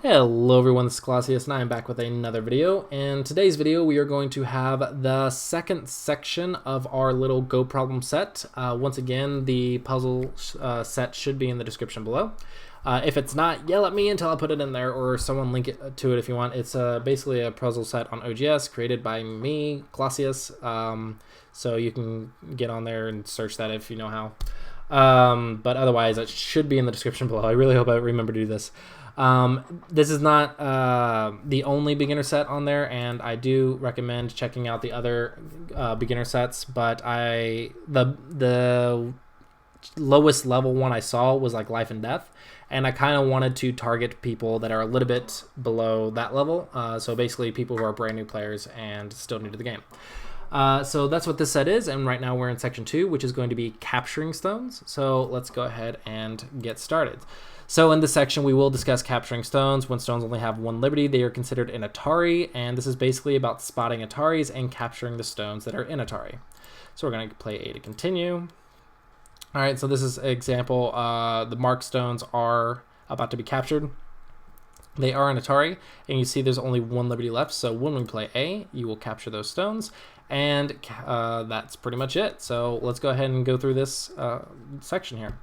Hello everyone, this is Clausius and I am back with another video. In today's video we are going to have the second section of our little Go problem set. Once again, the puzzle set should be in the description below. If it's not, yell at me until I put it in there, or someone link it to it if you want. It's basically a puzzle set on OGS created by me, Clausius, so you can get on there and search that if you know how. But otherwise it should be in the description below. I really hope I remember to do this. This is not the only beginner set on there, and I do recommend checking out the other beginner sets, but the lowest level one I saw was like Life and Death, and I kind of wanted to target people that are a little bit below that level, so basically people who are brand new players and still new to the game. So that's what this set is, and right now we're in section 2, which is going to be capturing stones. So let's go ahead and get started. So in this section, we will discuss capturing stones. When stones only have one liberty, they are considered an Atari, and this is basically about spotting Ataris and capturing the stones that are in Atari. So we're going to play A to continue. All right, so this is an example. The marked stones are about to be captured. They are an Atari, and you see there's only one liberty left. So when we play A, you will capture those stones, and that's pretty much it. So let's go ahead and go through this section here.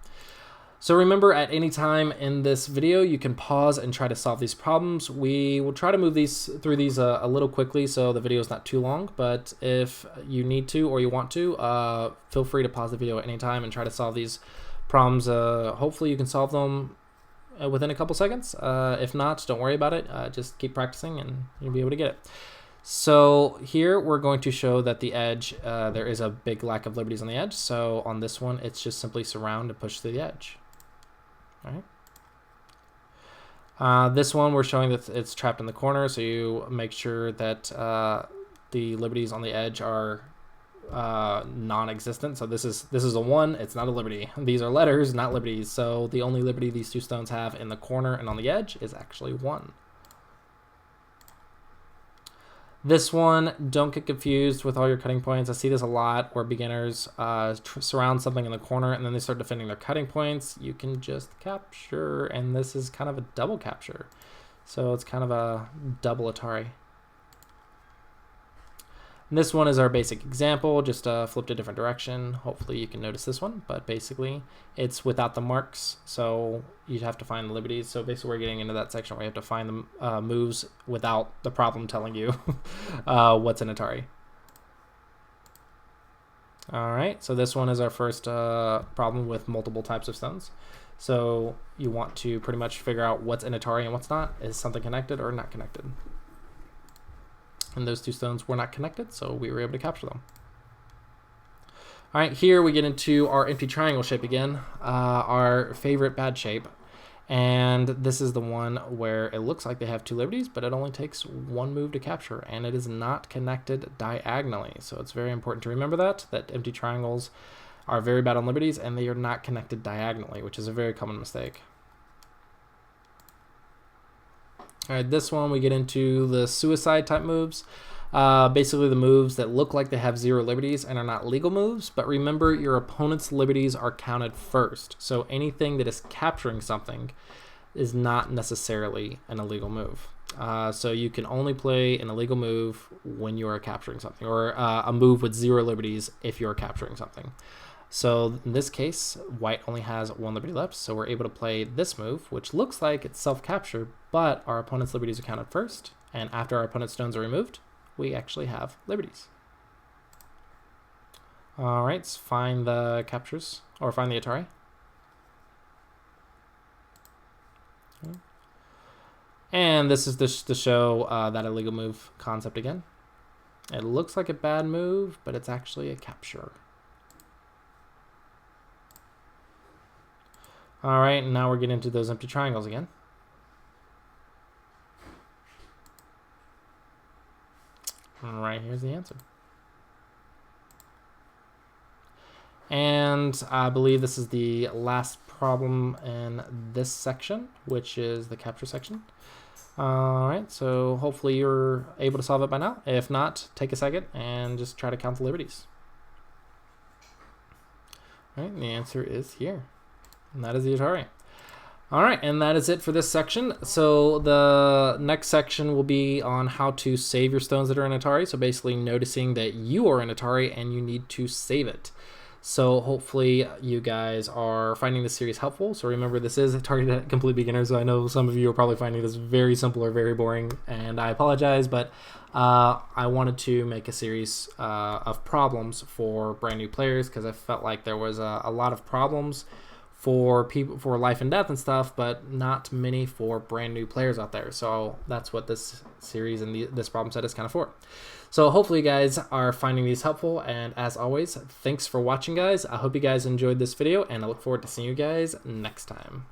So remember, at any time in this video, you can pause and try to solve these problems. We will try to move through these a little quickly so the video is not too long, but if you need to or you want to, feel free to pause the video at any time and try to solve these problems. Hopefully you can solve them within a couple seconds. If not, don't worry about it. Just keep practicing and you'll be able to get it. So here we're going to show that the edge, there is a big lack of liberties on the edge. So on this one, it's just simply surround and push to the edge. All right. This one we're showing that it's trapped in the corner, so you make sure that the liberties on the edge are non-existent. So this is a 1. It's not a liberty. These are letters, not liberties. So the only liberty these two stones have in the corner and on the edge is actually 1. This one, don't get confused with all your cutting points. I see this a lot where beginners surround something in the corner and then they start defending their cutting points. You can just capture, and this is kind of a double capture. So it's kind of a double Atari. And this one is our basic example, just flipped a different direction. Hopefully you can notice this one, but basically it's without the marks, so you'd have to find the liberties. So basically we're getting into that section where you have to find the moves without the problem telling you what's an Atari. All right, so this one is our first problem with multiple types of stones. So you want to pretty much figure out what's an Atari and what's not. Is something connected or not connected? And those two stones were not connected, so we were able to capture them. All right, here we get into our empty triangle shape again, our favorite bad shape. And this is the one where it looks like they have 2 liberties, but it only takes 1 move to capture, and it is not connected diagonally. So it's very important to remember that empty triangles are very bad on liberties, and they are not connected diagonally, which is a very common mistake. All right, this one we get into the suicide type moves. Basically the moves that look like they have 0 liberties and are not legal moves, but remember your opponent's liberties are counted first. So anything that is capturing something is not necessarily an illegal move. So you can only play an illegal move when you are capturing something, or a move with 0 liberties if you're capturing something. So in this case, white only has 1 liberty left, so we're able to play this move, which looks like it's self-capture, but our opponent's liberties are counted first, and after our opponent's stones are removed, we actually have liberties. All right, let's find the captures, or find the Atari. Okay. And this is to show that illegal move concept again. It looks like a bad move, but it's actually a capture. All right, now we're getting into those empty triangles again. All right, here's the answer. And I believe this is the last problem in this section, which is the capture section. All right, so hopefully you're able to solve it by now. If not, take a second and just try to count the liberties. All right, and the answer is here. And that is the Atari. All right, and that is it for this section. So the next section will be on how to save your stones that are in Atari. So basically noticing that you are in Atari and you need to save it. So hopefully you guys are finding this series helpful. So remember, this is targeted at complete beginners. So I know some of you are probably finding this very simple or very boring, and I apologize, but I wanted to make a series of problems for brand new players because I felt like there was a lot of problems for people for life and death and stuff, but not many for brand new players out there. So that's what this series and this problem set is kind of for. So hopefully you guys are finding these helpful, and as always, thanks for watching, guys. I hope you guys enjoyed this video, and I look forward to seeing you guys next time.